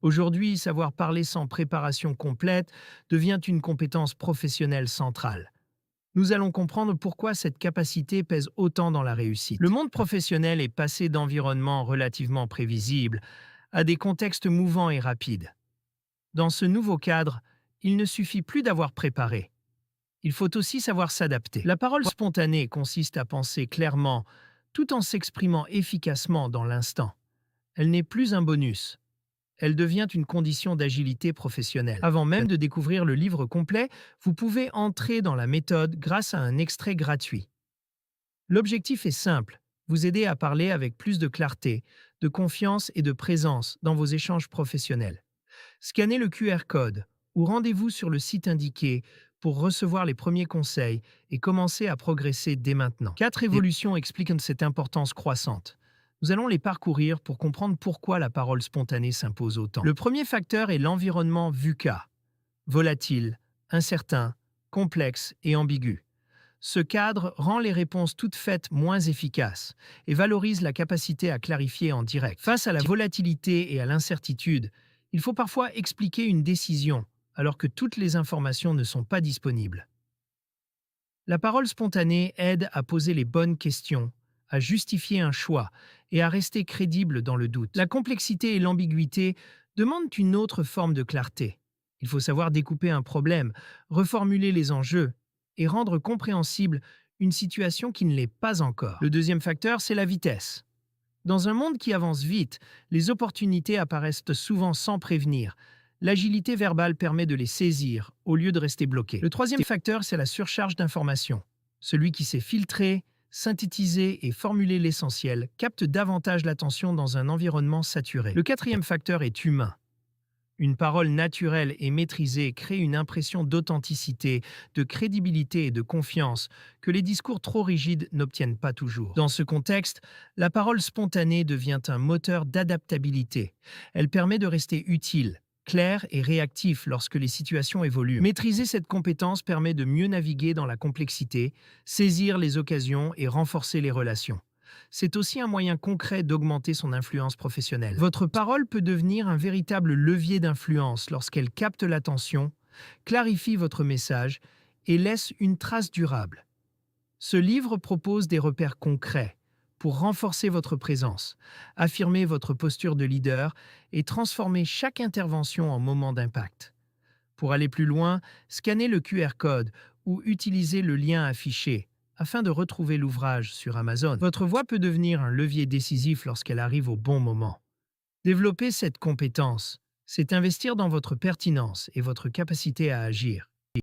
Aujourd'hui, savoir parler sans préparation complète devient une compétence professionnelle centrale. Nous allons comprendre pourquoi cette capacité pèse autant dans la réussite. Le monde professionnel est passé d'environnements relativement prévisibles à des contextes mouvants et rapides. Dans ce nouveau cadre, il ne suffit plus d'avoir préparé. Il faut aussi savoir s'adapter. La parole spontanée consiste à penser clairement, tout en s'exprimant efficacement dans l'instant. Elle n'est plus un bonus. Elle devient une condition d'agilité professionnelle. Avant même de découvrir le livre complet, vous pouvez entrer dans la méthode grâce à un extrait gratuit. L'objectif est simple, vous aider à parler avec plus de clarté, de confiance et de présence dans vos échanges professionnels. Scannez le QR code ou rendez-vous sur le site indiqué pour recevoir les premiers conseils et commencer à progresser dès maintenant. 4 évolutions expliquent cette importance croissante. Nous allons les parcourir pour comprendre pourquoi la parole spontanée s'impose autant. Le premier facteur est l'environnement VUCA, volatile, incertain, complexe et ambigu. Ce cadre rend les réponses toutes faites moins efficaces et valorise la capacité à clarifier en direct. Face à la volatilité et à l'incertitude, il faut parfois expliquer une décision alors que toutes les informations ne sont pas disponibles. La parole spontanée aide à poser les bonnes questions, à justifier un choix et à rester crédible dans le doute. La complexité et l'ambiguïté demandent une autre forme de clarté. Il faut savoir découper un problème, reformuler les enjeux et rendre compréhensible une situation qui ne l'est pas encore. Le deuxième facteur, c'est la vitesse. Dans un monde qui avance vite, les opportunités apparaissent souvent sans prévenir. L'agilité verbale permet de les saisir au lieu de rester bloqué. Le troisième facteur, c'est la surcharge d'informations. Celui qui sait filtrer, synthétiser et formuler l'essentiel capte davantage l'attention dans un environnement saturé. Le quatrième facteur est humain. Une parole naturelle et maîtrisée crée une impression d'authenticité, de crédibilité et de confiance que les discours trop rigides n'obtiennent pas toujours. Dans ce contexte, la parole spontanée devient un moteur d'adaptabilité. Elle permet de rester utile, clair et réactif lorsque les situations évoluent. Maîtriser cette compétence permet de mieux naviguer dans la complexité, saisir les occasions et renforcer les relations. C'est aussi un moyen concret d'augmenter son influence professionnelle. Votre parole peut devenir un véritable levier d'influence lorsqu'elle capte l'attention, clarifie votre message et laisse une trace durable. Ce livre propose des repères concrets pour renforcer votre présence, affirmer votre posture de leader et transformer chaque intervention en moment d'impact. Pour aller plus loin, scannez le QR code ou utilisez le lien affiché afin de retrouver l'ouvrage sur Amazon. Votre voix peut devenir un levier décisif lorsqu'elle arrive au bon moment. Développer cette compétence, c'est investir dans votre pertinence et votre capacité à agir.